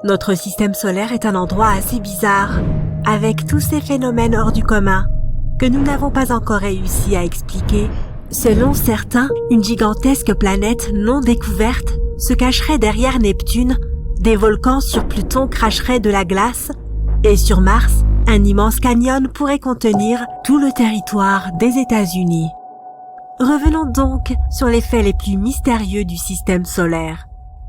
Notre système solaire est un endroit assez bizarre, avec tous ces phénomènes hors du commun que nous n'avons pas encore réussi à expliquer. Selon certains, une gigantesque planète non découverte se cacherait derrière Neptune, des volcans sur Pluton cracheraient de la glace, et sur Mars, un immense canyon pourrait contenir tout le territoire des États-Unis. Revenons donc sur les faits les plus mystérieux du système solaire.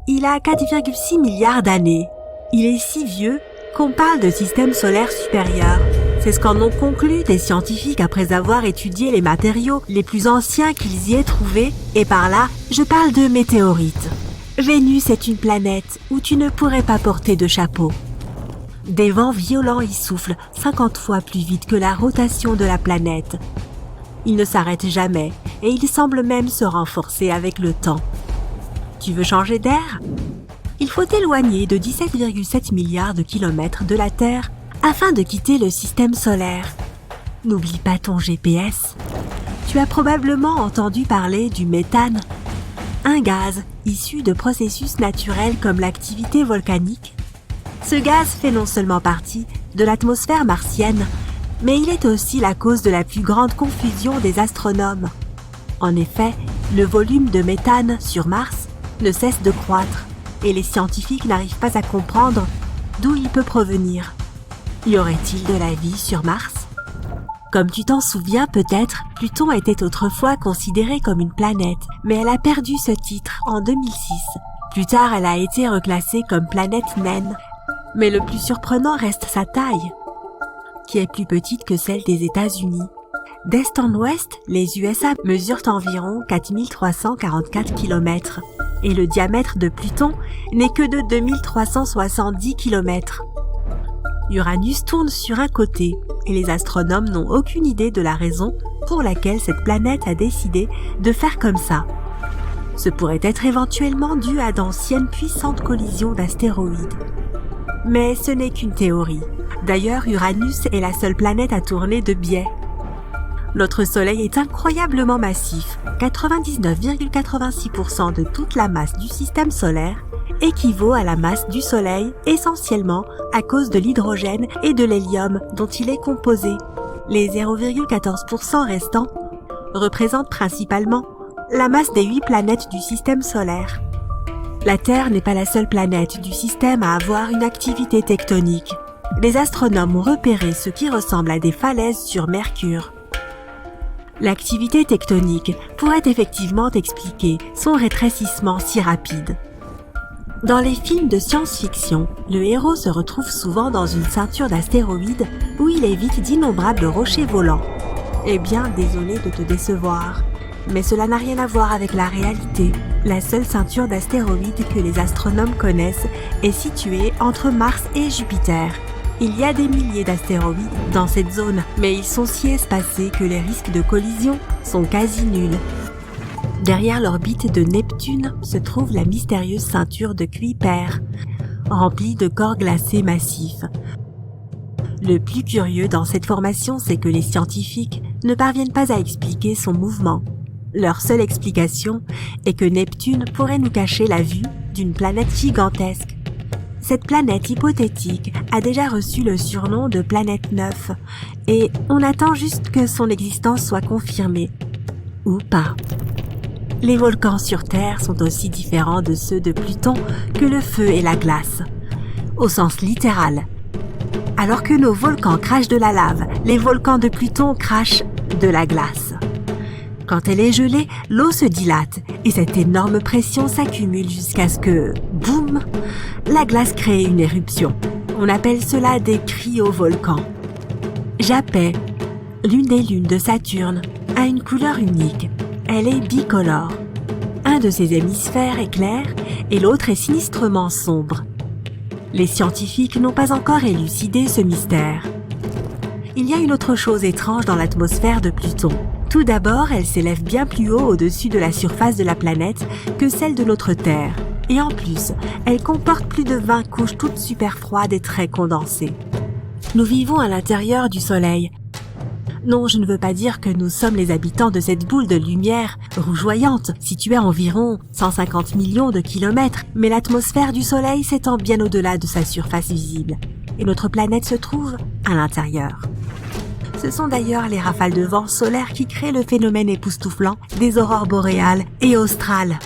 Il a 4,6 milliards d'années. Il est si vieux qu'on parle de système solaire supérieur. C'est ce qu'en ont conclu des scientifiques après avoir étudié les matériaux les plus anciens qu'ils y aient trouvés, et par là, je parle de météorites. Vénus est une planète où tu ne pourrais pas porter de chapeau. Des vents violents y soufflent 50 fois plus vite que la rotation de la planète. Ils ne s'arrêtent jamais et ils semblent même se renforcer avec le temps. Tu veux changer d'air ? Il faut t'éloigner de 17,7 milliards de kilomètres de la Terre afin de quitter le système solaire. N'oublie pas ton GPS. Tu as probablement entendu parler du méthane, un gaz issu de processus naturels comme l'activité volcanique. Ce gaz fait non seulement partie de l'atmosphère martienne, mais il est aussi la cause de la plus grande confusion des astronomes. En effet, le volume de méthane sur Mars ne cesse de croître et les scientifiques n'arrivent pas à comprendre d'où il peut provenir. Y aurait-il de la vie sur Mars ? Comme tu t'en souviens peut-être, Pluton était autrefois considérée comme une planète, mais elle a perdu ce titre en 2006. Plus tard, elle a été reclassée comme planète naine. Mais le plus surprenant reste sa taille, qui est plus petite que celle des États-Unis. D'est en ouest, les USA mesurent environ 4344 km, et le diamètre de Pluton n'est que de 2370 km. Uranus tourne sur un côté, et les astronomes n'ont aucune idée de la raison pour laquelle cette planète a décidé de faire comme ça. Ce pourrait être éventuellement dû à d'anciennes puissantes collisions d'astéroïdes. Mais ce n'est qu'une théorie. D'ailleurs, Uranus est la seule planète à tourner de biais. Notre Soleil est incroyablement massif. 99,86% de toute la masse du système solaire équivaut à la masse du Soleil, essentiellement à cause de l'hydrogène et de l'hélium dont il est composé. Les 0,14% restants représentent principalement la masse des 8 planètes du système solaire. La Terre n'est pas la seule planète du système à avoir une activité tectonique. Les astronomes ont repéré ce qui ressemble à des falaises sur Mercure. L'activité tectonique pourrait effectivement expliquer son rétrécissement si rapide. Dans les films de science-fiction, le héros se retrouve souvent dans une ceinture d'astéroïdes où il évite d'innombrables rochers volants. Eh bien, désolé de te décevoir. Mais cela n'a rien à voir avec la réalité. La seule ceinture d'astéroïdes que les astronomes connaissent est située entre Mars et Jupiter. Il y a des milliers d'astéroïdes dans cette zone, mais ils sont si espacés que les risques de collision sont quasi nuls. Derrière l'orbite de Neptune se trouve la mystérieuse ceinture de Kuiper, remplie de corps glacés massifs. Le plus curieux dans cette formation, c'est que les scientifiques ne parviennent pas à expliquer son mouvement. Leur seule explication est que Neptune pourrait nous cacher la vue d'une planète gigantesque. Cette planète hypothétique a déjà reçu le surnom de planète 9 et on attend juste que son existence soit confirmée. Ou pas. Les volcans sur Terre sont aussi différents de ceux de Pluton que le feu et la glace, au sens littéral. Alors que nos volcans crachent de la lave, les volcans de Pluton crachent de la glace. Quand elle est gelée, l'eau se dilate et cette énorme pression s'accumule jusqu'à ce que, boum, la glace crée une éruption. On appelle cela des cryovolcans. Japet, l'une des lunes de Saturne, a une couleur unique. Elle est bicolore. Un de ses hémisphères est clair et l'autre est sinistrement sombre. Les scientifiques n'ont pas encore élucidé ce mystère. Il y a une autre chose étrange dans l'atmosphère de Pluton. Tout d'abord, elle s'élève bien plus haut au-dessus de la surface de la planète que celle de notre Terre. Et en plus, elle comporte plus de 20 couches toutes super froides et très condensées. Nous vivons à l'intérieur du Soleil. Non, je ne veux pas dire que nous sommes les habitants de cette boule de lumière rougeoyante, située à environ 150 millions de kilomètres, mais l'atmosphère du Soleil s'étend bien au-delà de sa surface visible, et notre planète se trouve à l'intérieur. Ce sont d'ailleurs les rafales de vent solaire qui créent le phénomène époustouflant des aurores boréales et australes.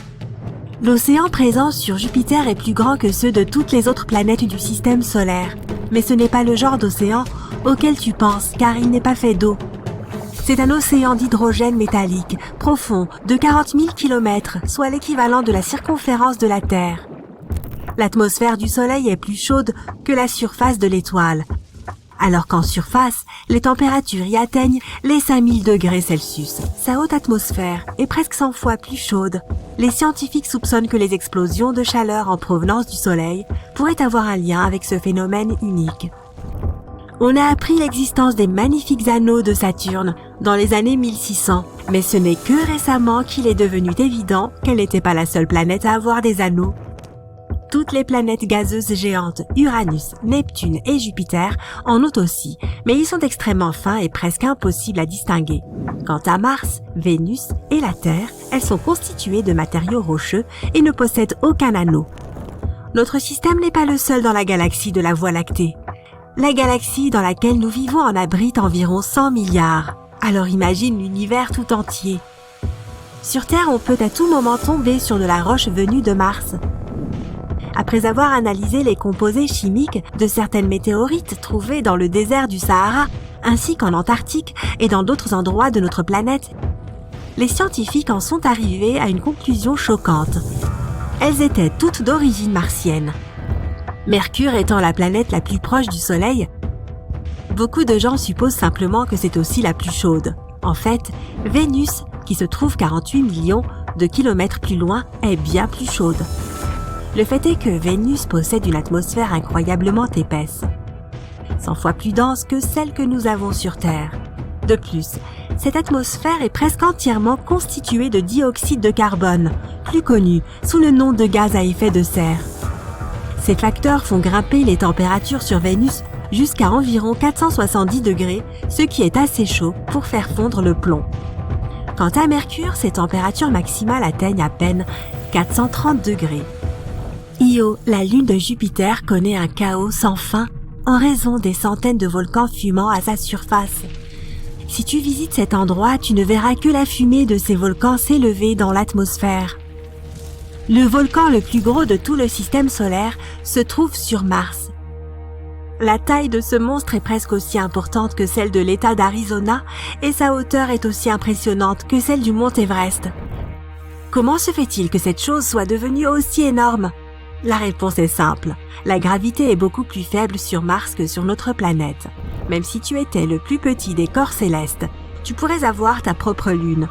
L'océan présent sur Jupiter est plus grand que ceux de toutes les autres planètes du système solaire, mais ce n'est pas le genre d'océan auquel tu penses, car il n'est pas fait d'eau. C'est un océan d'hydrogène métallique, profond, de 40 000 km, soit l'équivalent de la circonférence de la Terre. L'atmosphère du Soleil est plus chaude que la surface de l'étoile, alors qu'en surface, les températures y atteignent les 5000 degrés Celsius. Sa haute atmosphère est presque 100 fois plus chaude. Les scientifiques soupçonnent que les explosions de chaleur en provenance du Soleil pourraient avoir un lien avec ce phénomène unique. On a appris l'existence des magnifiques anneaux de Saturne dans les années 1600, mais ce n'est que récemment qu'il est devenu évident qu'elle n'était pas la seule planète à avoir des anneaux. Toutes les planètes gazeuses géantes, Uranus, Neptune et Jupiter, en ont aussi, mais ils sont extrêmement fins et presque impossibles à distinguer. Quant à Mars, Vénus et la Terre, elles sont constituées de matériaux rocheux et ne possèdent aucun anneau. Notre système n'est pas le seul dans la galaxie de la Voie lactée. La galaxie dans laquelle nous vivons en abrite environ 100 milliards. Alors imagine l'univers tout entier. Sur Terre, on peut à tout moment tomber sur de la roche venue de Mars. Après avoir analysé les composés chimiques de certaines météorites trouvées dans le désert du Sahara, ainsi qu'en Antarctique et dans d'autres endroits de notre planète, les scientifiques en sont arrivés à une conclusion choquante. Elles étaient toutes d'origine martienne. Mercure étant la planète la plus proche du Soleil, beaucoup de gens supposent simplement que c'est aussi la plus chaude. En fait, Vénus, qui se trouve 48 millions de kilomètres plus loin, est bien plus chaude. Le fait est que Vénus possède une atmosphère incroyablement épaisse, 100 fois plus dense que celle que nous avons sur Terre. De plus, cette atmosphère est presque entièrement constituée de dioxyde de carbone, plus connu sous le nom de gaz à effet de serre. Ces facteurs font grimper les températures sur Vénus jusqu'à environ 470 degrés, ce qui est assez chaud pour faire fondre le plomb. Quant à Mercure, ses températures maximales atteignent à peine 430 degrés. Io, la lune de Jupiter, connaît un chaos sans fin en raison des centaines de volcans fumant à sa surface. Si tu visites cet endroit, tu ne verras que la fumée de ces volcans s'élever dans l'atmosphère. Le volcan le plus gros de tout le système solaire se trouve sur Mars. La taille de ce monstre est presque aussi importante que celle de l'État d'Arizona et sa hauteur est aussi impressionnante que celle du mont Everest. Comment se fait-il que cette chose soit devenue aussi énorme ? La réponse est simple. La gravité est beaucoup plus faible sur Mars que sur notre planète. Même si tu étais le plus petit des corps célestes, tu pourrais avoir ta propre lune.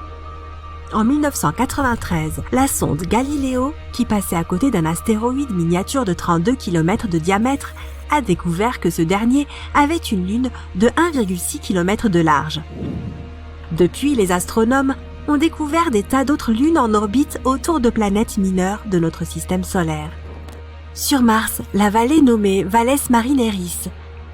En 1993, la sonde Galileo, qui passait à côté d'un astéroïde miniature de 32 km de diamètre, a découvert que ce dernier avait une lune de 1,6 km de large. Depuis, les astronomes ont découvert des tas d'autres lunes en orbite autour de planètes mineures de notre système solaire. Sur Mars, la vallée nommée Valles Marineris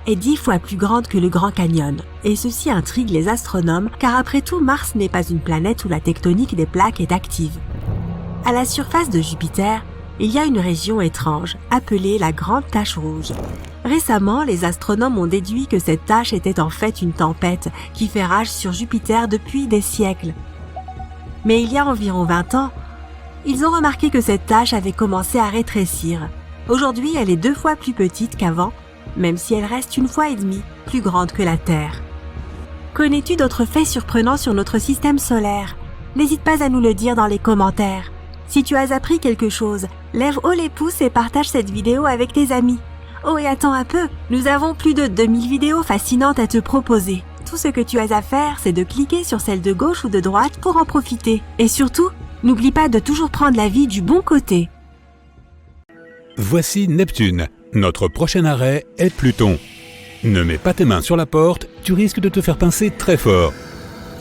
est 10 fois plus grande que le Grand Canyon, et ceci intrigue les astronomes car après tout Mars n'est pas une planète où la tectonique des plaques est active. À la surface de Jupiter, il y a une région étrange, appelée la Grande Tache Rouge. Récemment, les astronomes ont déduit que cette tache était en fait une tempête qui fait rage sur Jupiter depuis des siècles. Mais il y a environ 20 ans, ils ont remarqué que cette tache avait commencé à rétrécir. Aujourd'hui, elle est 2 fois plus petite qu'avant, même si elle reste 1,5 fois plus grande que la Terre. Connais-tu d'autres faits surprenants sur notre système solaire ? N'hésite pas à nous le dire dans les commentaires. Si tu as appris quelque chose, lève haut les pouces et partage cette vidéo avec tes amis. Oh et attends un peu, nous avons plus de 2000 vidéos fascinantes à te proposer. Tout ce que tu as à faire, c'est de cliquer sur celle de gauche ou de droite pour en profiter. Et surtout, n'oublie pas de toujours prendre la vie du bon côté. Voici Neptune. Notre prochain arrêt est Pluton. Ne mets pas tes mains sur la porte, tu risques de te faire pincer très fort.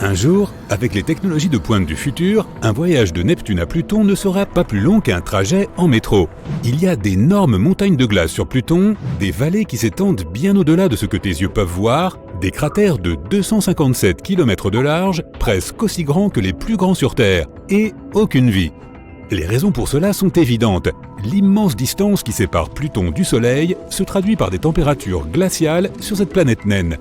Un jour, avec les technologies de pointe du futur, un voyage de Neptune à Pluton ne sera pas plus long qu'un trajet en métro. Il y a d'énormes montagnes de glace sur Pluton, des vallées qui s'étendent bien au-delà de ce que tes yeux peuvent voir, Des cratères de 257 km de large, presque aussi grands que les plus grands sur Terre, et aucune vie. Les raisons pour cela sont évidentes. L'immense distance qui sépare Pluton du Soleil se traduit par des températures glaciales sur cette planète naine.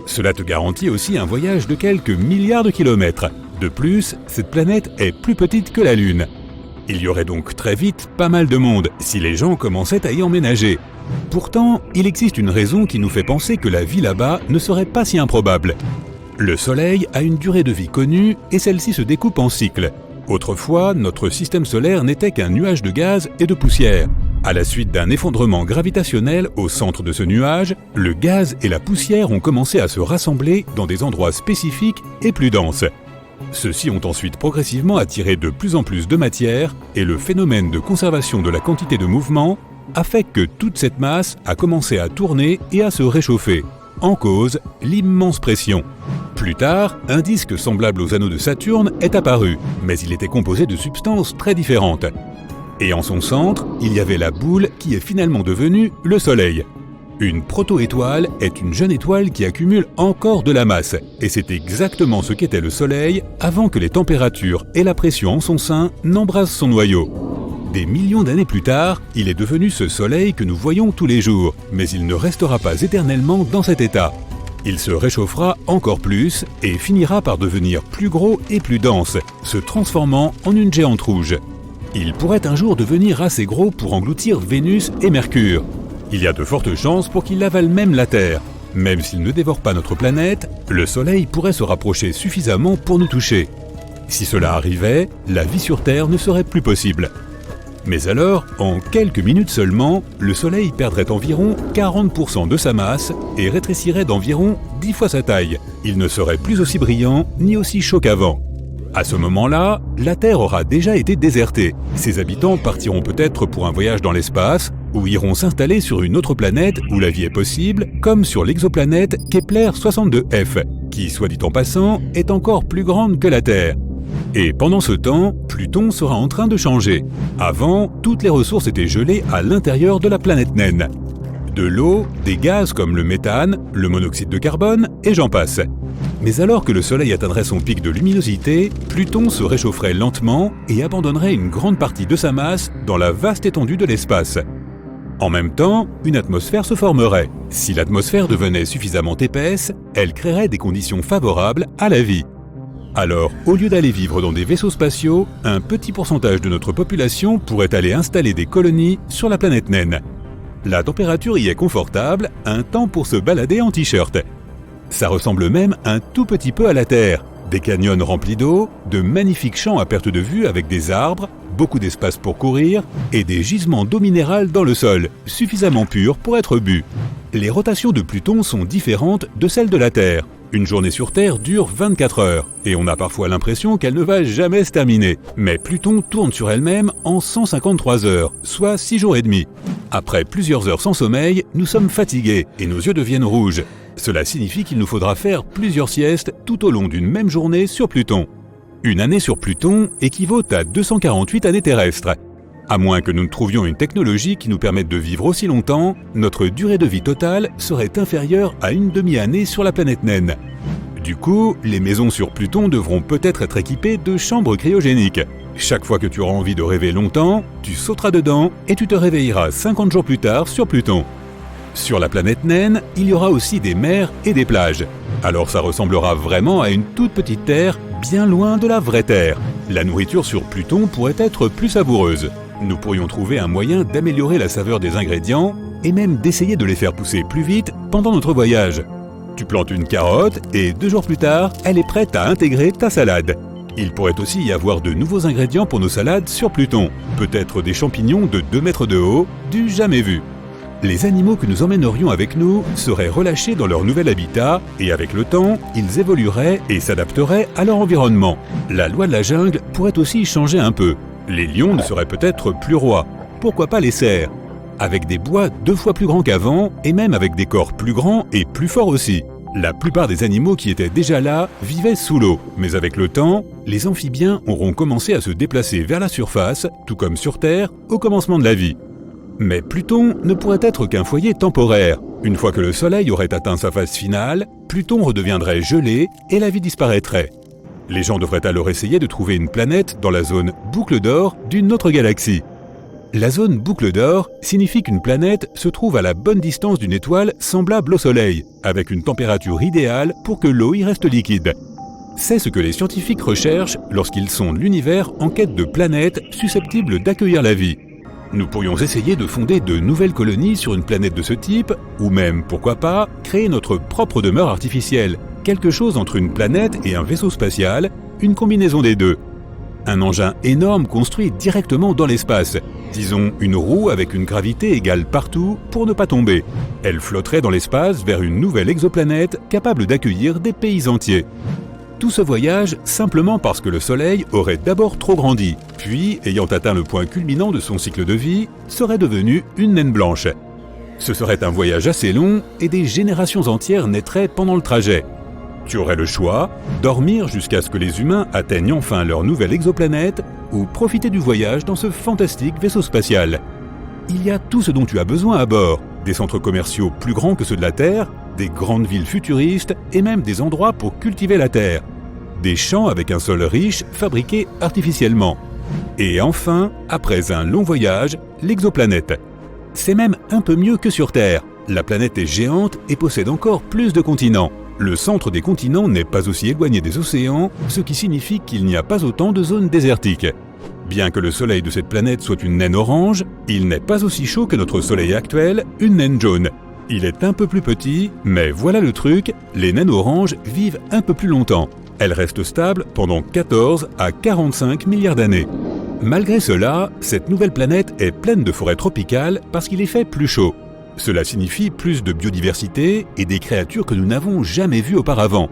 Cela te garantit aussi un voyage de quelques milliards de kilomètres. De plus, cette planète est plus petite que la Lune. Il y aurait donc très vite pas mal de monde si les gens commençaient à y emménager. Pourtant, il existe une raison qui nous fait penser que la vie là-bas ne serait pas si improbable. Le Soleil a une durée de vie connue et celle-ci se découpe en cycles. Autrefois, notre système solaire n'était qu'un nuage de gaz et de poussière. À la suite d'un effondrement gravitationnel au centre de ce nuage, le gaz et la poussière ont commencé à se rassembler dans des endroits spécifiques et plus denses. Ceux-ci ont ensuite progressivement attiré de plus en plus de matière et le phénomène de conservation de la quantité de mouvement a fait que toute cette masse a commencé à tourner et à se réchauffer. En cause, l'immense pression. Plus tard, un disque semblable aux anneaux de Saturne est apparu, mais il était composé de substances très différentes. Et en son centre, il y avait la boule qui est finalement devenue le Soleil. Une proto-étoile est une jeune étoile qui accumule encore de la masse, et c'est exactement ce qu'était le Soleil avant que les températures et la pression en son sein n'embrasent son noyau. Des millions d'années plus tard, il est devenu ce Soleil que nous voyons tous les jours, mais il ne restera pas éternellement dans cet état. Il se réchauffera encore plus et finira par devenir plus gros et plus dense, se transformant en une géante rouge. Il pourrait un jour devenir assez gros pour engloutir Vénus et Mercure. Il y a de fortes chances pour qu'il avale même la Terre. Même s'il ne dévore pas notre planète, le Soleil pourrait se rapprocher suffisamment pour nous toucher. Si cela arrivait, la vie sur Terre ne serait plus possible. Mais alors, en quelques minutes seulement, le Soleil perdrait environ 40% de sa masse et rétrécirait d'environ 10 fois sa taille. Il ne serait plus aussi brillant ni aussi chaud qu'avant. À ce moment-là, la Terre aura déjà été désertée. Ses habitants partiront peut-être pour un voyage dans l'espace ou iront s'installer sur une autre planète où la vie est possible, comme sur l'exoplanète Kepler 62f, qui, soit dit en passant, est encore plus grande que la Terre. Et pendant ce temps, Pluton sera en train de changer. Avant, toutes les ressources étaient gelées à l'intérieur de la planète naine. De l'eau, des gaz comme le méthane, le monoxyde de carbone, et j'en passe. Mais alors que le Soleil atteindrait son pic de luminosité, Pluton se réchaufferait lentement et abandonnerait une grande partie de sa masse dans la vaste étendue de l'espace. En même temps, une atmosphère se formerait. Si l'atmosphère devenait suffisamment épaisse, elle créerait des conditions favorables à la vie. Alors, au lieu d'aller vivre dans des vaisseaux spatiaux, un petit pourcentage de notre population pourrait aller installer des colonies sur la planète naine. La température y est confortable, un temps pour se balader en t-shirt. Ça ressemble même un tout petit peu à la Terre. Des canyons remplis d'eau, de magnifiques champs à perte de vue avec des arbres, beaucoup d'espace pour courir et des gisements d'eau minérale dans le sol, suffisamment purs pour être bu. Les rotations de Pluton sont différentes de celles de la Terre. Une journée sur Terre dure 24 heures, et on a parfois l'impression qu'elle ne va jamais se terminer. Mais Pluton tourne sur elle-même en 153 heures, soit 6 jours et demi. Après plusieurs heures sans sommeil, nous sommes fatigués et nos yeux deviennent rouges. Cela signifie qu'il nous faudra faire plusieurs siestes tout au long d'une même journée sur Pluton. Une année sur Pluton équivaut à 248 années terrestres. À moins que nous ne trouvions une technologie qui nous permette de vivre aussi longtemps, notre durée de vie totale serait inférieure à une demi-année sur la planète naine. Du coup, les maisons sur Pluton devront peut-être être équipées de chambres cryogéniques. Chaque fois que tu auras envie de rêver longtemps, tu sauteras dedans et tu te réveilleras 50 jours plus tard sur Pluton. Sur la planète naine, il y aura aussi des mers et des plages. Alors ça ressemblera vraiment à une toute petite Terre, bien loin de la vraie Terre. La nourriture sur Pluton pourrait être plus savoureuse. Nous pourrions trouver un moyen d'améliorer la saveur des ingrédients et même d'essayer de les faire pousser plus vite pendant notre voyage. Tu plantes une carotte et 2 jours plus tard, elle est prête à intégrer ta salade. Il pourrait aussi y avoir de nouveaux ingrédients pour nos salades sur Pluton. Peut-être des champignons de 2 mètres de haut, du jamais vu. Les animaux que nous emmènerions avec nous seraient relâchés dans leur nouvel habitat et avec le temps, ils évolueraient et s'adapteraient à leur environnement. La loi de la jungle pourrait aussi changer un peu. Les lions ne seraient peut-être plus rois. Pourquoi pas les cerfs? Avec des bois 2 fois plus grands qu'avant et même avec des corps plus grands et plus forts aussi. La plupart des animaux qui étaient déjà là vivaient sous l'eau, mais avec le temps, les amphibiens auront commencé à se déplacer vers la surface, tout comme sur Terre, au commencement de la vie. Mais Pluton ne pourrait être qu'un foyer temporaire. Une fois que le Soleil aurait atteint sa phase finale, Pluton redeviendrait gelé et la vie disparaîtrait. Les gens devraient alors essayer de trouver une planète dans la zone boucle d'or d'une autre galaxie. La zone boucle d'or signifie qu'une planète se trouve à la bonne distance d'une étoile semblable au Soleil, avec une température idéale pour que l'eau y reste liquide. C'est ce que les scientifiques recherchent lorsqu'ils sondent l'univers en quête de planètes susceptibles d'accueillir la vie. Nous pourrions essayer de fonder de nouvelles colonies sur une planète de ce type, ou même, pourquoi pas, créer notre propre demeure artificielle, quelque chose entre une planète et un vaisseau spatial, une combinaison des deux. Un engin énorme construit directement dans l'espace. Disons une roue avec une gravité égale partout pour ne pas tomber. Elle flotterait dans l'espace vers une nouvelle exoplanète capable d'accueillir des pays entiers. Tout ce voyage simplement parce que le Soleil aurait d'abord trop grandi, puis, ayant atteint le point culminant de son cycle de vie, serait devenu une naine blanche. Ce serait un voyage assez long et des générations entières naîtraient pendant le trajet. Tu aurais le choix, dormir jusqu'à ce que les humains atteignent enfin leur nouvelle exoplanète ou profiter du voyage dans ce fantastique vaisseau spatial. Il y a tout ce dont tu as besoin à bord, des centres commerciaux plus grands que ceux de la Terre, des grandes villes futuristes et même des endroits pour cultiver la Terre. Des champs avec un sol riche fabriqués artificiellement. Et enfin, après un long voyage, l'exoplanète. C'est même un peu mieux que sur Terre. La planète est géante et possède encore plus de continents. Le centre des continents n'est pas aussi éloigné des océans, ce qui signifie qu'il n'y a pas autant de zones désertiques. Bien que le soleil de cette planète soit une naine orange, il n'est pas aussi chaud que notre soleil actuel, une naine jaune. Il est un peu plus petit, mais voilà le truc, les naines oranges vivent un peu plus longtemps. Elles restent stables pendant 14 à 45 milliards d'années. Malgré cela, cette nouvelle planète est pleine de forêts tropicales parce qu'il est fait plus chaud. Cela signifie plus de biodiversité et des créatures que nous n'avons jamais vues auparavant.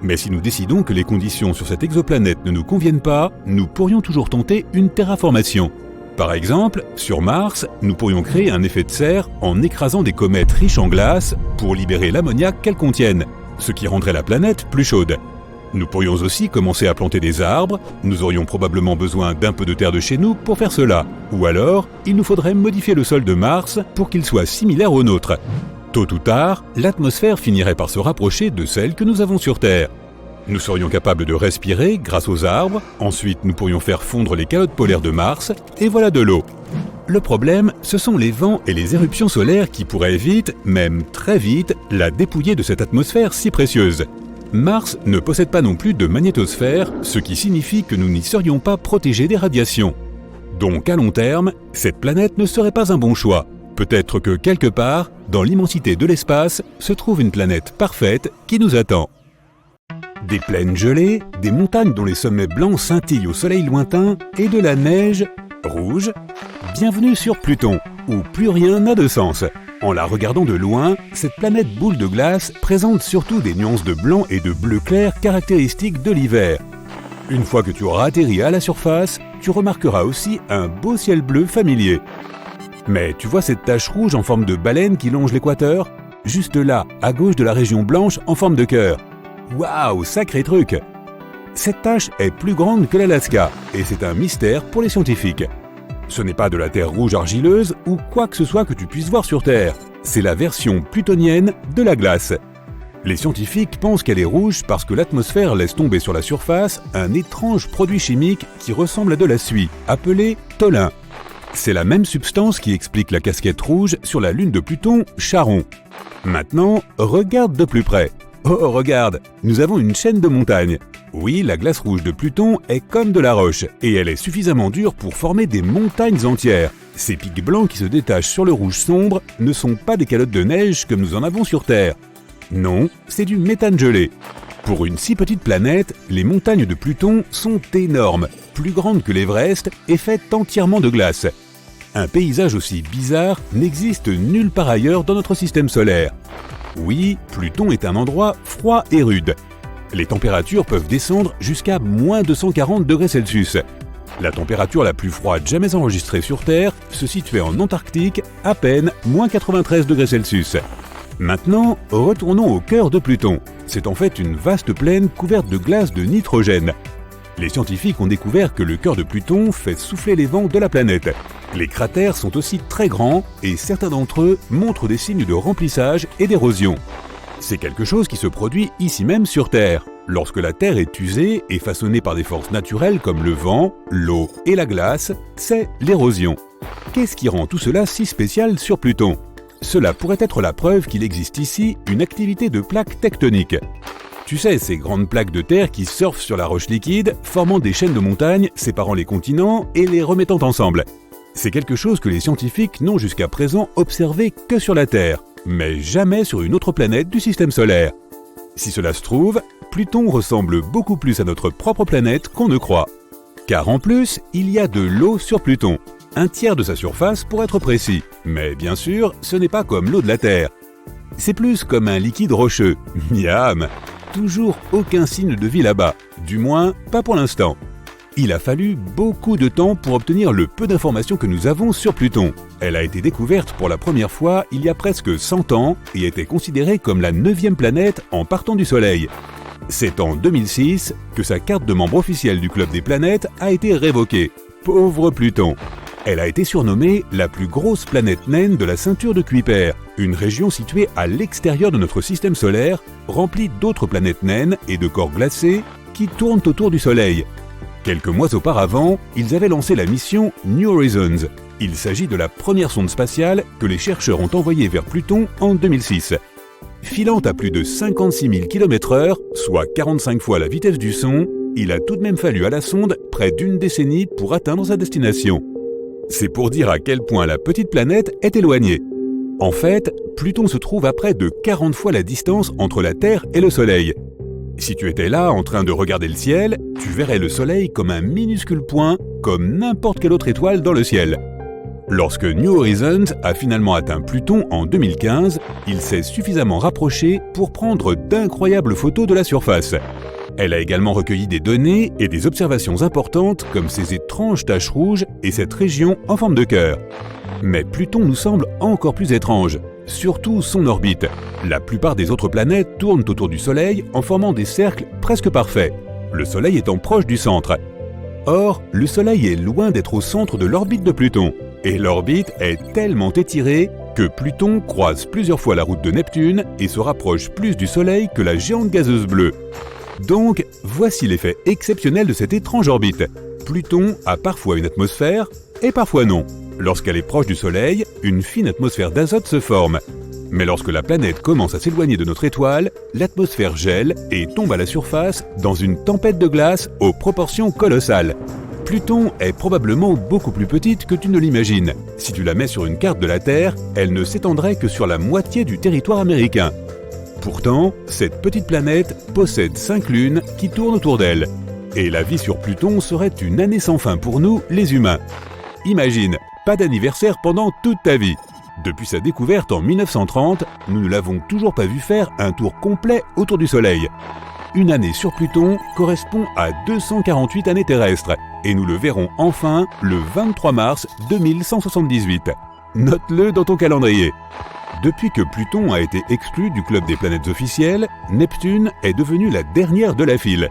Mais si nous décidons que les conditions sur cette exoplanète ne nous conviennent pas, nous pourrions toujours tenter une terraformation. Par exemple, sur Mars, nous pourrions créer un effet de serre en écrasant des comètes riches en glace pour libérer l'ammoniac qu'elles contiennent, ce qui rendrait la planète plus chaude. Nous pourrions aussi commencer à planter des arbres, nous aurions probablement besoin d'un peu de terre de chez nous pour faire cela. Ou alors, il nous faudrait modifier le sol de Mars pour qu'il soit similaire au nôtre. Tôt ou tard, l'atmosphère finirait par se rapprocher de celle que nous avons sur Terre. Nous serions capables de respirer grâce aux arbres, ensuite nous pourrions faire fondre les calottes polaires de Mars, et voilà de l'eau. Le problème, ce sont les vents et les éruptions solaires qui pourraient vite, même très vite, la dépouiller de cette atmosphère si précieuse. Mars ne possède pas non plus de magnétosphère, ce qui signifie que nous n'y serions pas protégés des radiations. Donc à long terme, cette planète ne serait pas un bon choix. Peut-être que quelque part, dans l'immensité de l'espace, se trouve une planète parfaite qui nous attend. Des plaines gelées, des montagnes dont les sommets blancs scintillent au soleil lointain et de la neige rouge. Bienvenue sur Pluton, où plus rien n'a de sens. En la regardant de loin, cette planète boule de glace présente surtout des nuances de blanc et de bleu clair caractéristiques de l'hiver. Une fois que tu auras atterri à la surface, tu remarqueras aussi un beau ciel bleu familier. Mais tu vois cette tache rouge en forme de baleine qui longe l'équateur? Juste là, à gauche de la région blanche en forme de cœur. Waouh, sacré truc! Cette tache est plus grande que l'Alaska, et c'est un mystère pour les scientifiques. Ce n'est pas de la terre rouge argileuse ou quoi que ce soit que tu puisses voir sur Terre. C'est la version plutonienne de la glace. Les scientifiques pensent qu'elle est rouge parce que l'atmosphère laisse tomber sur la surface un étrange produit chimique qui ressemble à de la suie, appelé tholin. C'est la même substance qui explique la casquette rouge sur la lune de Pluton, Charon. Maintenant, regarde de plus près. Oh, regarde, nous avons une chaîne de montagnes. Oui, la glace rouge de Pluton est comme de la roche, et elle est suffisamment dure pour former des montagnes entières. Ces pics blancs qui se détachent sur le rouge sombre ne sont pas des calottes de neige comme nous en avons sur Terre. Non, c'est du méthane gelé. Pour une si petite planète, les montagnes de Pluton sont énormes, plus grandes que l'Everest et faites entièrement de glace. Un paysage aussi bizarre n'existe nulle part ailleurs dans notre système solaire. Oui, Pluton est un endroit froid et rude. Les températures peuvent descendre jusqu'à moins 240 degrés Celsius. La température la plus froide jamais enregistrée sur Terre se situait en Antarctique, à peine moins 93 degrés Celsius. Maintenant, retournons au cœur de Pluton. C'est en fait une vaste plaine couverte de glace de nitrogène. Les scientifiques ont découvert que le cœur de Pluton fait souffler les vents de la planète. Les cratères sont aussi très grands et certains d'entre eux montrent des signes de remplissage et d'érosion. C'est quelque chose qui se produit ici même sur Terre. Lorsque la Terre est usée et façonnée par des forces naturelles comme le vent, l'eau et la glace, c'est l'érosion. Qu'est-ce qui rend tout cela si spécial sur Pluton ? Cela pourrait être la preuve qu'il existe ici une activité de plaques tectoniques. Tu sais, ces grandes plaques de terre qui surfent sur la roche liquide, formant des chaînes de montagnes, séparant les continents et les remettant ensemble. C'est quelque chose que les scientifiques n'ont jusqu'à présent observé que sur la Terre, mais jamais sur une autre planète du système solaire. Si cela se trouve, Pluton ressemble beaucoup plus à notre propre planète qu'on ne croit. Car en plus, il y a de l'eau sur Pluton, un tiers de sa surface pour être précis. Mais bien sûr, ce n'est pas comme l'eau de la Terre. C'est plus comme un liquide rocheux. Miam! Toujours aucun signe de vie là-bas, du moins pas pour l'instant. Il a fallu beaucoup de temps pour obtenir le peu d'informations que nous avons sur Pluton. Elle a été découverte pour la première fois il y a presque 100 ans et était considérée comme la 9e planète en partant du Soleil. C'est en 2006 que sa carte de membre officiel du Club des planètes a été révoquée. Pauvre Pluton! Elle a été surnommée la plus grosse planète naine de la ceinture de Kuiper, une région située à l'extérieur de notre système solaire, remplie d'autres planètes naines et de corps glacés qui tournent autour du Soleil. Quelques mois auparavant, ils avaient lancé la mission New Horizons. Il s'agit de la première sonde spatiale que les chercheurs ont envoyée vers Pluton en 2006. Filant à plus de 56 000 km/h, soit 45 fois la vitesse du son, il a tout de même fallu à la sonde près d'une décennie pour atteindre sa destination. C'est pour dire à quel point la petite planète est éloignée. En fait, Pluton se trouve à près de 40 fois la distance entre la Terre et le Soleil. Si tu étais là en train de regarder le ciel, tu verrais le Soleil comme un minuscule point, comme n'importe quelle autre étoile dans le ciel. Lorsque New Horizons a finalement atteint Pluton en 2015, il s'est suffisamment rapproché pour prendre d'incroyables photos de la surface. Elle a également recueilli des données et des observations importantes comme ces étranges taches rouges et cette région en forme de cœur. Mais Pluton nous semble encore plus étrange, surtout son orbite. La plupart des autres planètes tournent autour du Soleil en formant des cercles presque parfaits, le Soleil étant proche du centre. Or, le Soleil est loin d'être au centre de l'orbite de Pluton, et l'orbite est tellement étirée que Pluton croise plusieurs fois la route de Neptune et se rapproche plus du Soleil que la géante gazeuse bleue. Donc, voici l'effet exceptionnel de cette étrange orbite. Pluton a parfois une atmosphère, et parfois non. Lorsqu'elle est proche du Soleil, une fine atmosphère d'azote se forme. Mais lorsque la planète commence à s'éloigner de notre étoile, l'atmosphère gèle et tombe à la surface dans une tempête de glace aux proportions colossales. Pluton est probablement beaucoup plus petite que tu ne l'imagines. Si tu la mets sur une carte de la Terre, elle ne s'étendrait que sur la moitié du territoire américain. Pourtant, cette petite planète possède 5 lunes qui tournent autour d'elle. Et la vie sur Pluton serait une année sans fin pour nous, les humains. Imagine, pas d'anniversaire pendant toute ta vie. Depuis sa découverte en 1930, nous ne l'avons toujours pas vu faire un tour complet autour du Soleil. Une année sur Pluton correspond à 248 années terrestres, et nous le verrons enfin le 23 mars 2178. Note-le dans ton calendrier. Depuis que Pluton a été exclu du club des planètes officielles, Neptune est devenue la dernière de la file.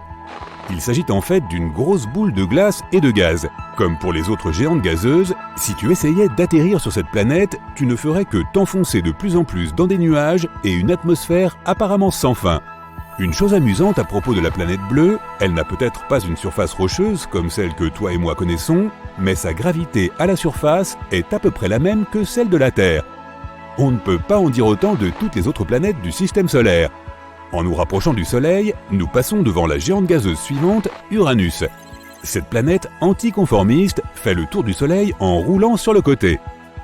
Il s'agit en fait d'une grosse boule de glace et de gaz. Comme pour les autres géantes gazeuses, si tu essayais d'atterrir sur cette planète, tu ne ferais que t'enfoncer de plus en plus dans des nuages et une atmosphère apparemment sans fin. Une chose amusante à propos de la planète bleue, elle n'a peut-être pas une surface rocheuse comme celle que toi et moi connaissons, mais sa gravité à la surface est à peu près la même que celle de la Terre. On ne peut pas en dire autant de toutes les autres planètes du système solaire. En nous rapprochant du Soleil, nous passons devant la géante gazeuse suivante, Uranus. Cette planète anticonformiste fait le tour du Soleil en roulant sur le côté.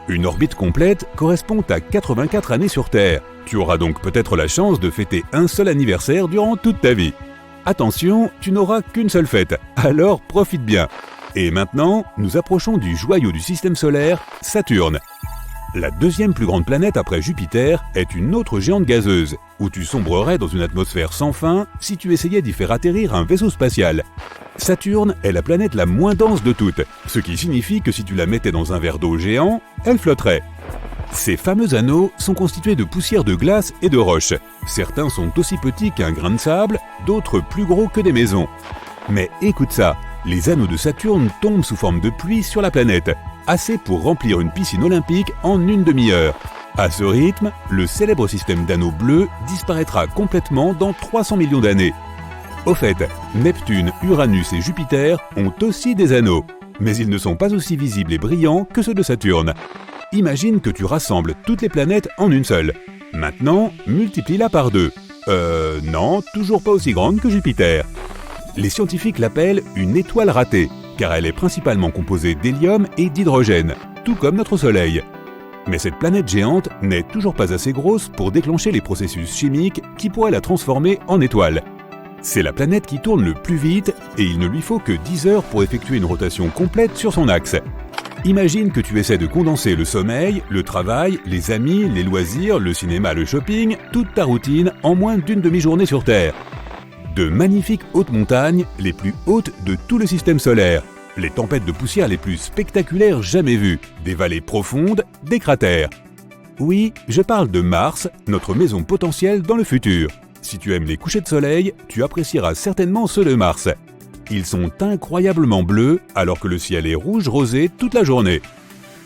Une orbite complète correspond à 84 années sur Terre. Tu auras donc peut-être la chance de fêter un seul anniversaire durant toute ta vie. Attention, tu n'auras qu'une seule fête, alors profite bien. Et maintenant, nous approchons du joyau du système solaire, Saturne. La deuxième plus grande planète après Jupiter est une autre géante gazeuse, où tu sombrerais dans une atmosphère sans fin si tu essayais d'y faire atterrir un vaisseau spatial. Saturne est la planète la moins dense de toutes, ce qui signifie que si tu la mettais dans un verre d'eau géant, elle flotterait. Ces fameux anneaux sont constitués de poussière de glace et de roches. Certains sont aussi petits qu'un grain de sable, d'autres plus gros que des maisons. Mais écoute ça, les anneaux de Saturne tombent sous forme de pluie sur la planète, assez pour remplir une piscine olympique en une demi-heure. À ce rythme, le célèbre système d'anneaux bleus disparaîtra complètement dans 300 millions d'années. Au fait, Neptune, Uranus et Jupiter ont aussi des anneaux, mais ils ne sont pas aussi visibles et brillants que ceux de Saturne. Imagine que tu rassembles toutes les planètes en une seule. Maintenant, multiplie-la par 2. Non, toujours pas aussi grande que Jupiter. Les scientifiques l'appellent une étoile ratée, car elle est principalement composée d'hélium et d'hydrogène, tout comme notre Soleil. Mais cette planète géante n'est toujours pas assez grosse pour déclencher les processus chimiques qui pourraient la transformer en étoile. C'est la planète qui tourne le plus vite et il ne lui faut que 10 heures pour effectuer une rotation complète sur son axe. Imagine que tu essaies de condenser le sommeil, le travail, les amis, les loisirs, le cinéma, le shopping, toute ta routine en moins d'une demi-journée sur Terre. De magnifiques hautes montagnes, les plus hautes de tout le système solaire, les tempêtes de poussière les plus spectaculaires jamais vues, des vallées profondes, des cratères. Oui, je parle de Mars, notre maison potentielle dans le futur. Si tu aimes les couchers de soleil, tu apprécieras certainement ceux de Mars. Ils sont incroyablement bleus alors que le ciel est rouge rosé toute la journée.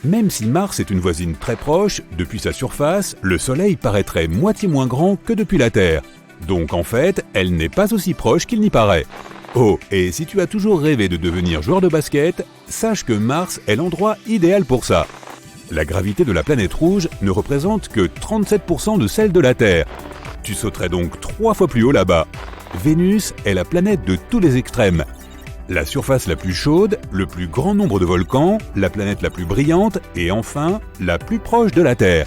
Même si Mars est une voisine très proche, depuis sa surface, le Soleil paraîtrait moitié moins grand que depuis la Terre. Donc en fait, elle n'est pas aussi proche qu'il n'y paraît. Oh, et si tu as toujours rêvé de devenir joueur de basket, sache que Mars est l'endroit idéal pour ça. La gravité de la planète rouge ne représente que 37% de celle de la Terre. Tu sauterais donc 3 fois plus haut là-bas. Vénus est la planète de tous les extrêmes. La surface la plus chaude, le plus grand nombre de volcans, la planète la plus brillante et enfin, la plus proche de la Terre.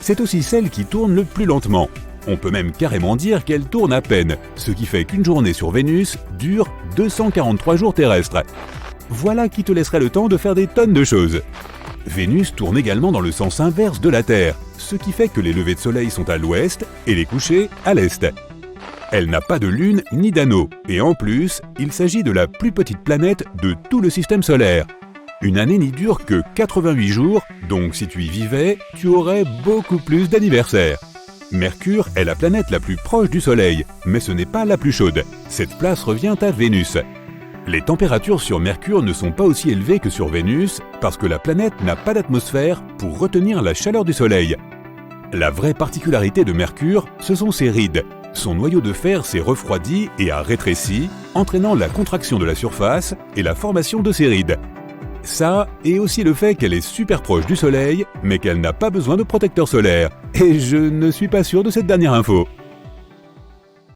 C'est aussi celle qui tourne le plus lentement. On peut même carrément dire qu'elle tourne à peine, ce qui fait qu'une journée sur Vénus dure 243 jours terrestres. Voilà qui te laisserait le temps de faire des tonnes de choses. Vénus tourne également dans le sens inverse de la Terre, ce qui fait que les levées de soleil sont à l'ouest et les couchers à l'est. Elle n'a pas de lune ni d'anneau, et en plus, il s'agit de la plus petite planète de tout le système solaire. Une année n'y dure que 88 jours, donc si tu y vivais, tu aurais beaucoup plus d'anniversaires. Mercure est la planète la plus proche du Soleil, mais ce n'est pas la plus chaude. Cette place revient à Vénus. Les températures sur Mercure ne sont pas aussi élevées que sur Vénus, parce que la planète n'a pas d'atmosphère pour retenir la chaleur du Soleil. La vraie particularité de Mercure, ce sont ses rides. Son noyau de fer s'est refroidi et a rétréci, entraînant la contraction de la surface et la formation de ses rides. Ça, et aussi le fait qu'elle est super proche du Soleil, mais qu'elle n'a pas besoin de protecteur solaire. Et je ne suis pas sûr de cette dernière info.